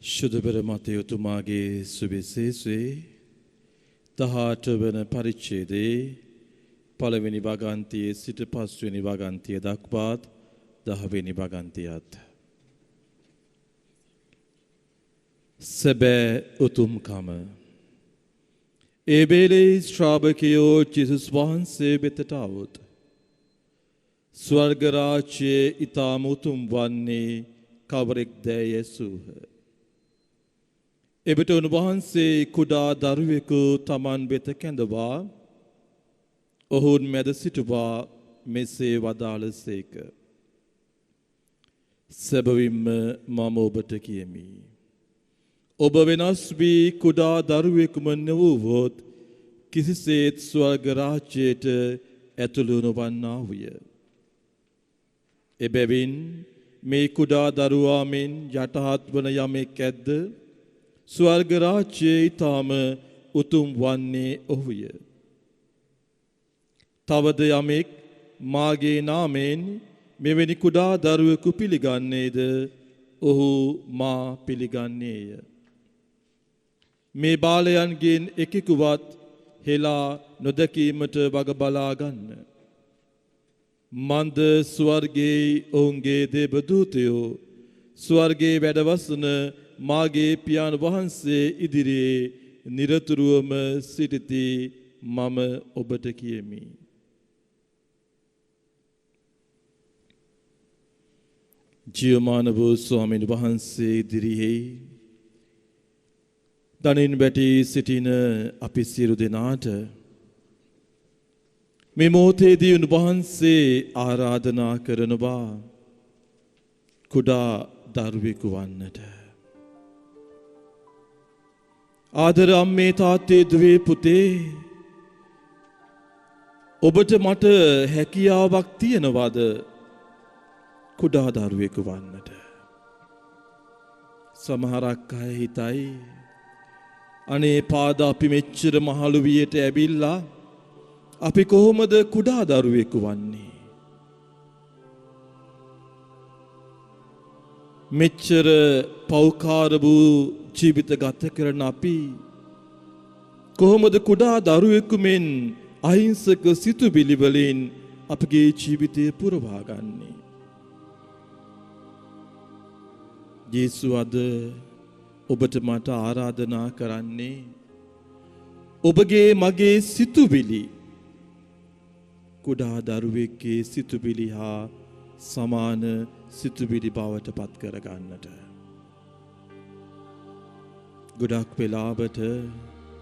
ශුද්ධබර මතයතුමාගේ සුවිශේෂයේ 18 වන පරිච්ඡේදයේ පළවෙනි වගන්තියේ සිට පස්වෙනි වගන්තිය දක්වාත් 10 වෙනි වගන්තියත් සැබෑ උතුම්කම. ඒ වේලේ ශ්‍රාවකයෝ ජේසුස් වහන්සේ වෙතට આવොත් ස්වර්ග රාජ්‍යයේ ඊටම උතුම් වන්නේ කවරෙක්ද යැසූහ. එවිට උන්වහන්සේ කුඩා දරුවෙකු තමන් වෙත කැඳවා ඔහුන් මැද සිටුවා මෙසේ වදාළසේක. සැබවින්ම මම ඔබට කියමි. ඔබ වෙනස් වී කුඩා දරුවෙකුම නොවුවොත් කිසිසේත් ස්වර්ග රාජ්‍යයට ඇතුළු නොවන්නාහුය. එබැවින් මේ කුඩා දරුවා මෙන් යටහත් වන යමෙක් ඇද්ද? ස්වර්ග රාජ්‍යයේ ඊටම උතුම් වන්නේ ඔහුය. තවද යමෙක් මාගේ නාමයෙන් මෙවැනි කුඩා දරුවෙකු පිළිගන්නේද? ඔහු මා පිළිගන්නේය. මේ බාලයන්ගෙන් එකෙකුවත් හෙලා නොදකීමට වග බලා ගන්න. මන්ද ස්වර්ගයේ ඔවුන්ගේ දේවදූතයෝ ස්වර්ගයේ වැඩවසන මාගේ පියාණන් වහන්සේ ඉදිරියේ නිරතුරුවම සිටිති මම ඔබට කියමි. ජීවමාන වූ ස්වාමීන් වහන්සේ ඉදිරියේ දනින් වැටි සිටින අපි සියලු දෙනාට මේ මොහොතේදී උන්වහන්සේ ආරාධනා කරනවා කුඩා දරුවෙකු වන්නට. ආදර අම්මේ තාත්තේ දුවේ පුතේ ඔබට මට හැකියාවක් තියනවාද කුඩා දරුවෙකු වන්නට? සමහරක් අය හිතයි අනේ පාද අපි මෙච්චර මහලු වියට ඇවිල්ලා අපි කොහොමද කුඩා දරුවෙකු වන්නේ? මෙච්චර පෞකාර වූ ජීවිත ගත කරන අපි කොහොමද කුඩා දරුවෙකු මෙන් අහිංසක සිතුවිලි වලින් අපගේ ජීවිතය පුරවා ගන්නේ? යේසු අද ඔබට මට ආරාධනා කරන්නේ ඔබගේ මගේ සිතුවිලි කුඩා දරුවෙක්ගේ සිතුවිලි හා සමාන සිතුවිලි බවට පත් කර ගන්නට. ගොඩක් වෙලාවට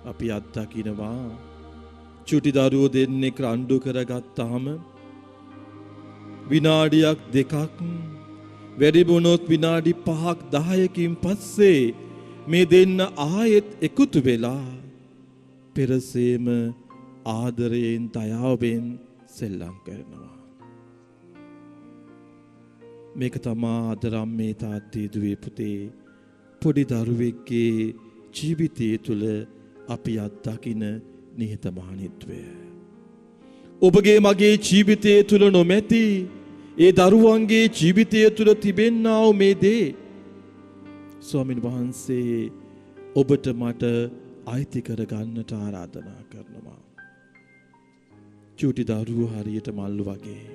අපි අත්දකිනවා චුටි දරුවෝ දෙන්නෙක් රණ්ඩු කරගත්තාම විනාඩියක් දෙකක් වැඩි වුණොත් විනාඩි 5ක් 10කින් පස්සේ මේ දෙන්න ආයෙත් එකතු වෙලා පෙරසේම ආදරයෙන් දයාවෙන් සෙල්ලම් කරනවා. මේක තමයි අදරම් මේ තාත්තේ දුවේ පුතේ පොඩි දරුවෙක්ගේ ජීවිතය තුළ අපි අත්දකින නිහතමානීත්වය. ඔබගේ මගේ ජීවිතය තුළ නොමැති ඒ දරුවන්ගේ ජීවිතය තුළ තිබෙන්නා වූ මේ දේ ස්වාමීන් වහන්සේ ඔබට මට අයිති කර ගන්නට ආරාධනා කරනවා. චූටි දරුවෝ හරියට මල්ලු වගේ.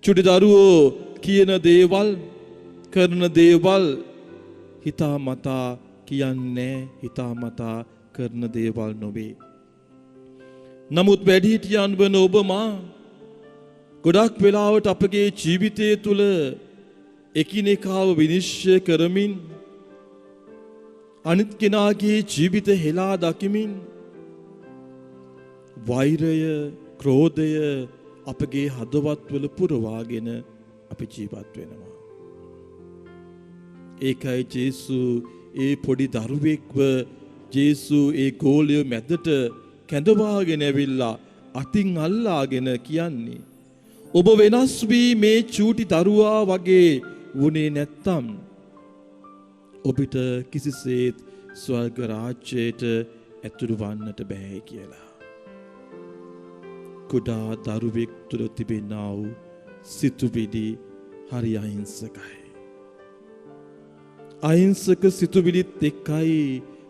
චූටි දරුවෝ කියන දේවල් කරන දේවල් හිතාමතා කියන්නේ හිතාමතා කරන දේවල් නොවේ. නමුත් වැඩිහිටියන් වන ඔබ මා ගොඩක් වෙලාවට අපගේ ජීවිතය තුළ එකිනෙකාව විනිශ්චය කරමින් අනිත් කෙනාගේ ජීවිත හෙලා දකිමින් වෛරය, ක්‍රෝධය අපගේ හදවත්වල පුරවාගෙන අපි ජීවත් වෙනවා. ඒකයි ජේසු ඒ පොඩි දරුවෙක්ව ජේසු ඒ ගෝලය මැදට කැඳවාගෙන ඇවිල්ලා අතින් අල්ලාගෙන කියන්නේ ඔබ වෙනස් වී මේ චූටි දරුවා වගේ වුණේ නැත්තම් ඔබට කිසිසේත් ස්වර්ග රාජ්‍යයට ඇතුළු වන්නට බෑ කියලා. කුඩා දරුවෙක් තුළ තිබෙනා වූ සිතුවිලි හරි අහිංසකයි. අහිංසක සිතුවිලිත් එක්කයි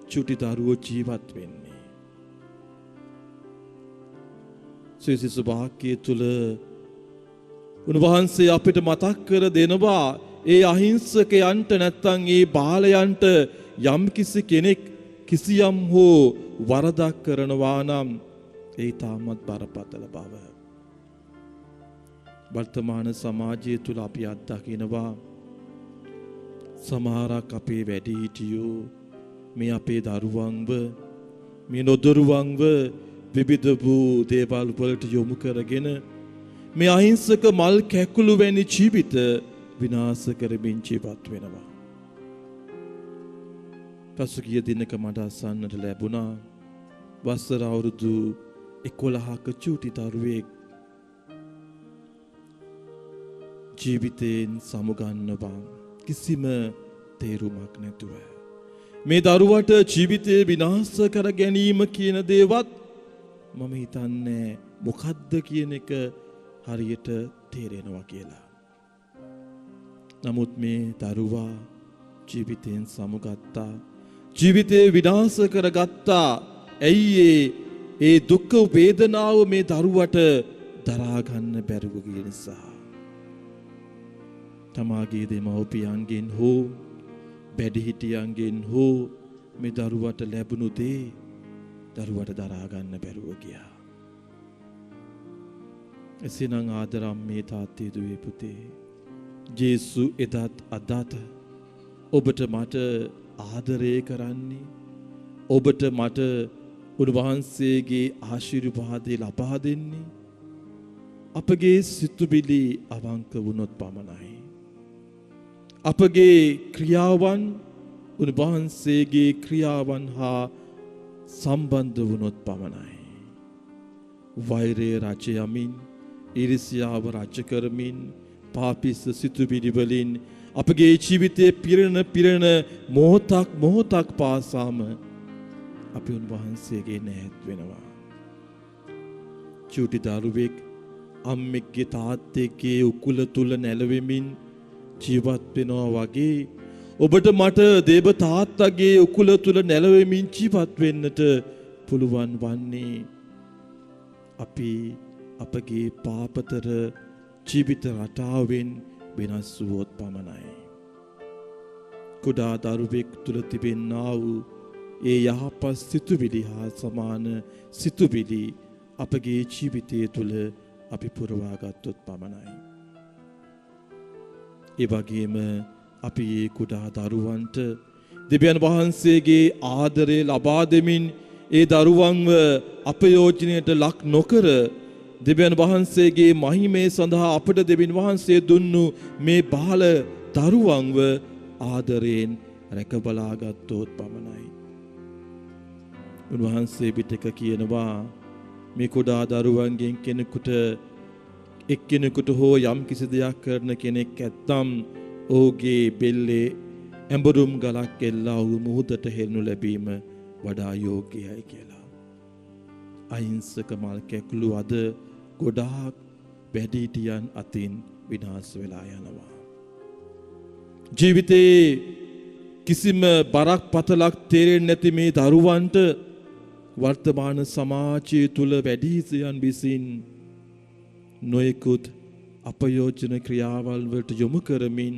චූටි දරුවෝ ජීවත් වෙන්නේ. සුවිශේෂ වාක්‍යය තුළ උන්වහන්සේ අපිට මතක් කර දෙනවා ඒ අහිංසකයන්ට නැත්තම් ඒ බාලයන්ට යම් කිසි කෙනෙක් කිසියම් හෝ වරදක් කරනවා නම් ඒ තාමත් බරපතල බව. වර්තමාන සමාජය තුළ අපි අත්දකිනවා සමහරක් අපේ වැඩිහිටියෝ මේ අපේ දරුවන්ව මේ නොදරුවන්ව විවිධ වූ දේවල් වලට යොමු කරගෙන මේ අහිංසක මල් කැකුළු වැනි ජීවිත විනාශ කරමින් ජීවත් වෙනවා. පසුගිය දිනක මට අසන්නට ලැබුණා වසර අවුරුදු 11ක චූටි දරුවෙක් ජීවිතයෙන් සමුගන්නවා කිසිම තේරුමක් නැතුව. මේ දරුවට ජීවිතය විනාශ කර ගැනීම කියන දේවත් මම හිතන්නේ මොකද්ද කියන එක හරියට තේරෙනවා කියලා. නමුත් මේ දරුවා ජීවිතයෙන් සමුගත්තා. ජීවිතේ විනාශ කරගත්තා. ඇයි ඒ දුක් වේදනාව මේ දරුවට දරා ගන්න බැරුව ගිය නිසා. තමාගේ දෙමව්පියන්ගෙන් හෝ වැඩිහිටියන්ගෙන් හෝ මේ දරුවට ලැබුණු දේ දරුවට දරා ගන්න බැරුව ගියා. එසේනම් ආදරම් මේ තාත්තේ දුවේ පුතේ ජේසු එදත් අදත් ඔබට මට ආදරය කරන්නේ ඔබට මට උන්වහන්සේගේ ආශිර්වාදය ලබා දෙන්නේ අපගේ සිතුවිලි අවංක වුණොත් පමණයි. අපගේ ක්‍රියාවන් උන්වහන්සේගේ ක්‍රියාවන් හා සම්බන්ධ වුණොත් පමණයි. වෛරය රජ යමින් ඊර්ෂ්‍යාව රජ කරමින් පාපිස සිතුවිලි වලින් අපගේ ජීවිතයේ පිරෙන මොහොතක් පාසාම අපි උන්වහන්සේගේ නැත් වෙනවා. චූටි දරුවෙක් අම්මෙක්ගේ තාත්තෙක්ගේ උකුල තුල නැලවෙමින් ජීවත් වෙනවා වගේ ඔබට මට දේව තාත්තගේ උකුල තුල නැලවෙමින් ජීවත් වෙන්නට පුළුවන් වන්නේ අපි අපගේ පාපතර ජීවිත රටාවෙන් වෙනස් වුවොත් පමණයි. කුඩා දරුවෙක් තුල තිබෙනා වූ ඒ යහපත් සිතුවිලි හා සමාන සිතුවිලි අපගේ ජීවිතය තුල අපි පුරවා ගත්තොත් පමණයි. ඒ වගේම අපි මේ කුඩා දරුවන්ට දෙවියන් වහන්සේගේ ආදරය ලබා දෙමින් ඒ දරුවන්ව අපයෝජනයට ලක් නොකර දෙවියන් වහන්සේගේ මහිමේ සඳහා අපට දෙවියන් වහන්සේ දුන්නු මේ බාල දරුවන්ව ආදරයෙන් රැකබලා ගත්තොත් පමණයි. උන්වහන්සේ පිටක කියනවා මේ කුඩා දරුවන්ගෙන් කෙනෙකුට එක්කෙනෙකුට හෝ යම් කිසි දෙයක් කරන කෙනෙක් ඇත්නම් ඔහුගේ බෙල්ලේ ඇඹරුම් ගලක් එල්ලා ඔහු මුහුදට හෙළනු ලැබීම වඩා යෝග්‍යයි කියලා. අහිංසක මල් කැකුළු අද ගොඩාක් වැඩිහිටියන් අතින් විනාශ වෙලා යනවා. ජීවිතේ කිසිම බරක් පතලක් තේරෙන්නේ නැති මේ දරුවන්ට වර්තමාන සමාජය තුල වැඩිහිටියන් විසින් නොයෙකුත් අපයෝජන ක්‍රියාවල් වලට යොමු කරමින්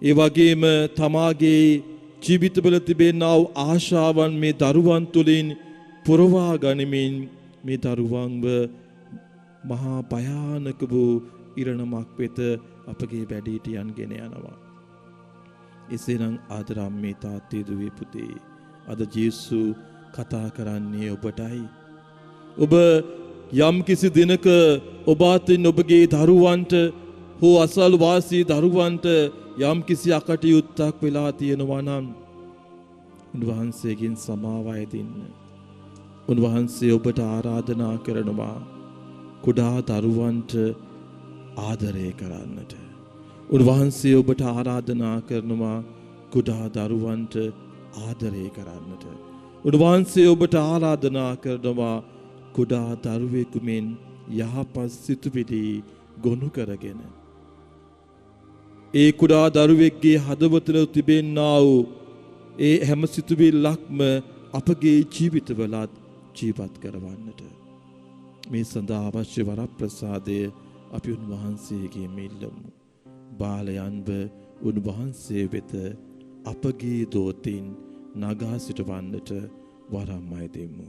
ඒ වගේම තමාගේ ජීවිතවල තිබෙනා වූ ආශාවන් මේ දරුවන් තුළින් පුරවා ගනිමින් මේ දරුවන්ව මහා භයානක වූ ඉරණමක් වෙත අපගේ වැඩිහිටියන් ගෙන යනවා. එසේනම් ආදරම්මේ තාත්තේ දුවේ පුතේ අද ජේසු කතා කරන්නේ ඔබටයි. ඔබ යම් කිසි දිනක ඔබ අතින් ඔබගේ දරුවන්ට හෝ අසල් වාසී දරුවන්ට යම් කිසි අකටයුත්තක් වෙලා තියෙනවා නම් උන්වහන්සේගෙන් සමාව අයදින්න. උන්වහන්සේ ඔබට ආරාධනා කරනවා කුඩා දරුවන්ට ආදරය කරන්නට. උන්වහන්සේ ඔබට ආරාධනා කරනවා කුඩා දරුවන්ට ආදරය කරන්නට. උන්වහන්සේ ඔබට ආරාධනා කරනවා කුඩා දරුවෙකු මෙන් යහපත් සිතුවිලි ගොනු කරගෙන ඒ කුඩා දරුවෙක්ගේ හදවතට තිබෙනා වූ ඒ හැම සිතුවිල්ලක්ම අපගේ ජීවිතවලත් ජීවත් කරවන්නට මේ සඳහා අවශ්‍ය වරප්‍රසාදය අපි උන්වහන්සේගේ මෙල්ලමු. බාලයන්ව උන්වහන්සේ වෙත අපගේ දෝතින් නගා සිටවන්නට වරම් අය දෙමු.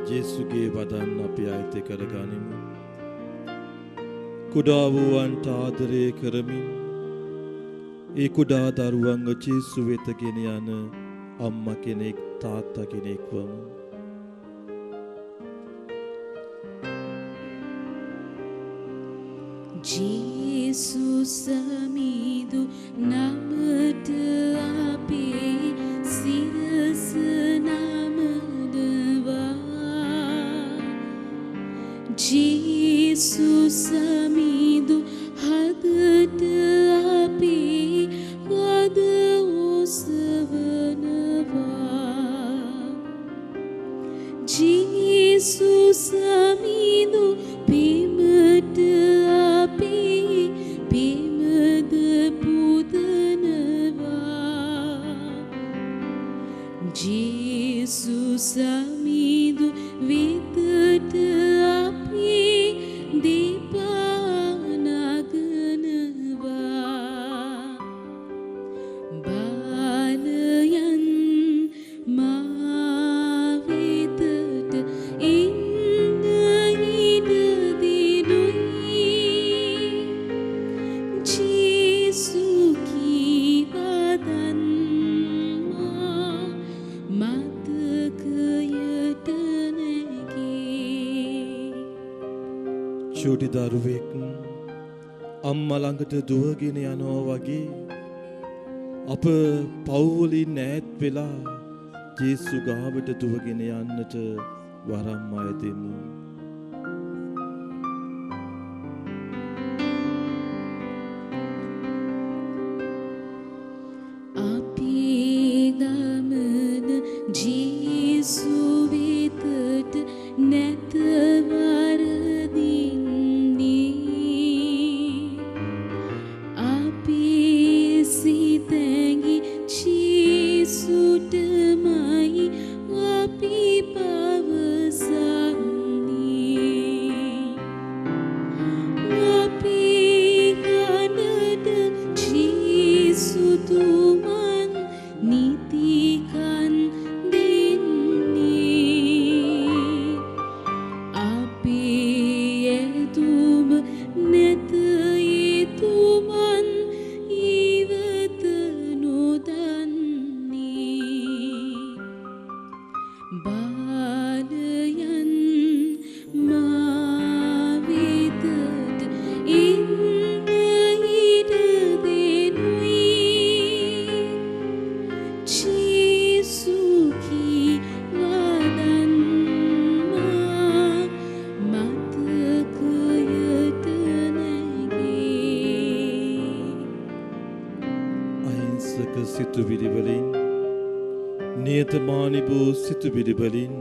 ජේසුගේ වදන් අපි ආයත කරගනිමු. කුඩා වූවන්ට ආදරය කරමින් ඒ කුඩා දරුවන්ව ජේසු වෙත ගෙන යන අම්මා කෙනෙක් තාත්තා කෙනෙක් වමු. ජේසු සමිඳු නමට අපේ සිරස නමනවා. ජේසු සමිඳු හදට අපේ වද ඔසවනවා. ජේසු සමිඳු පිමට අපේ පිමද පුදනවා. ජේසු සමිඳු වෙතට අපේ දීපා නගනවා. බාලයන් මා වෙතට එන්න ඉඩ දෙනුයි. ජේසු කී වදන් මා මතකයට නැගේ. චූටි දරුවෙක් අම්මා ළඟට දුවගෙන යනවා වගේ අප පවුලින් ඈත් වෙලා ජේසු ගාවට දුවගෙන යන්නට වරම් අය දෙමු. අපේ ගමන ජේසු වෙතට නැතව සිතුවිලි වලින් නියතමානී වූ සිතුවිලි වලින්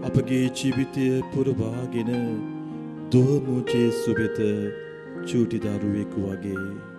අපගේ ජීවිතය පුරවාගෙන දුවමු ජේසු වෙත චූටි දරුවෙකු වගේ.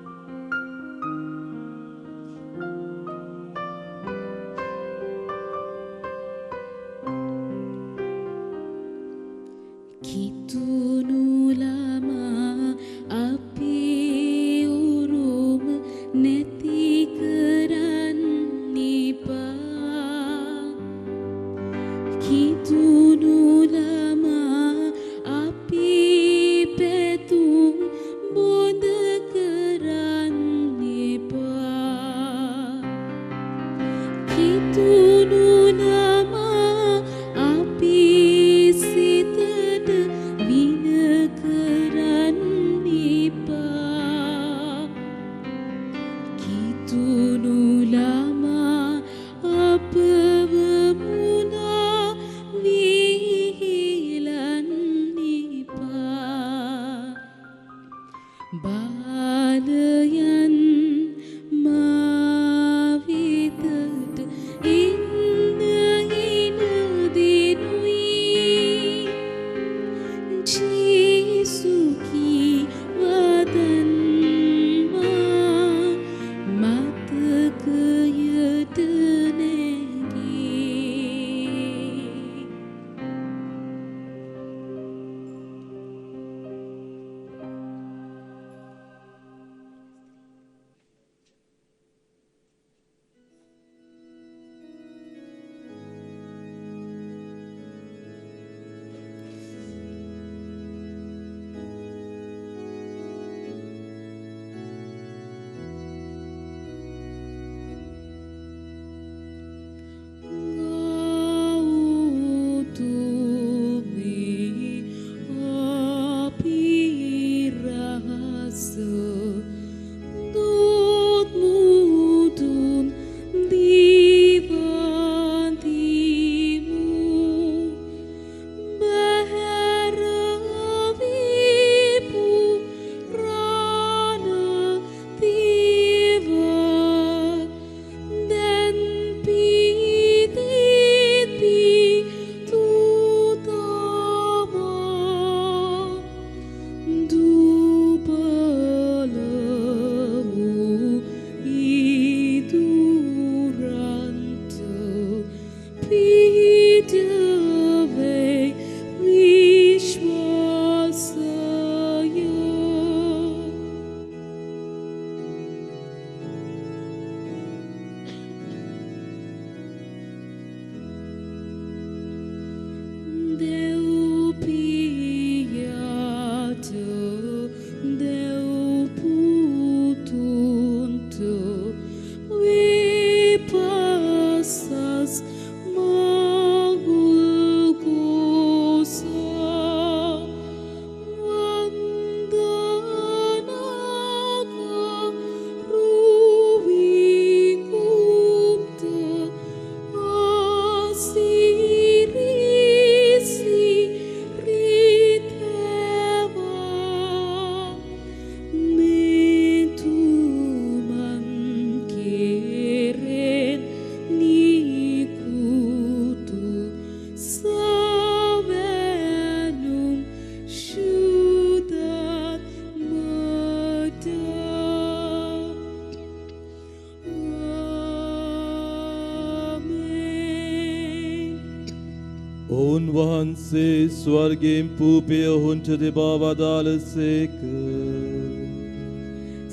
වහන්සේ ස්වර්ගයෙන් පූපය ඔවුන්ට දෙබා වදාළසේක.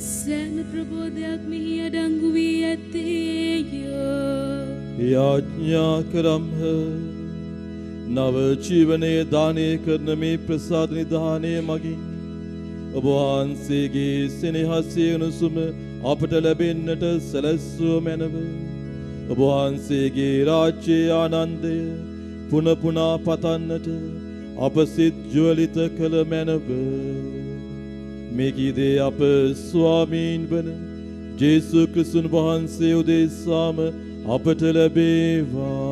සෑම ප්‍රබෝධයක් මෙහි අඩංගු වී ඇත්තේය. යාඥා කරම්හ. නව ජීවනය දානය කරන මේ ප්‍රසාද නිධානය මගින් ඔබ වහන්සේගේ සෙනෙහසේ උණුසුම අපට ලැබෙන්නට සැලැස්සුව මැනව. ඔබ වහන්සේගේ රාජ්‍යයේ ආනන්දය පුන පුනා පතන්නට අප සිත් ජුවලිත කළ මැනව. මේ කීදේ අප ස්වාමීන් වන ජේසු ක්‍රිස්තුන් වහන්සේ උදෙසාම අපට ලැබේවා.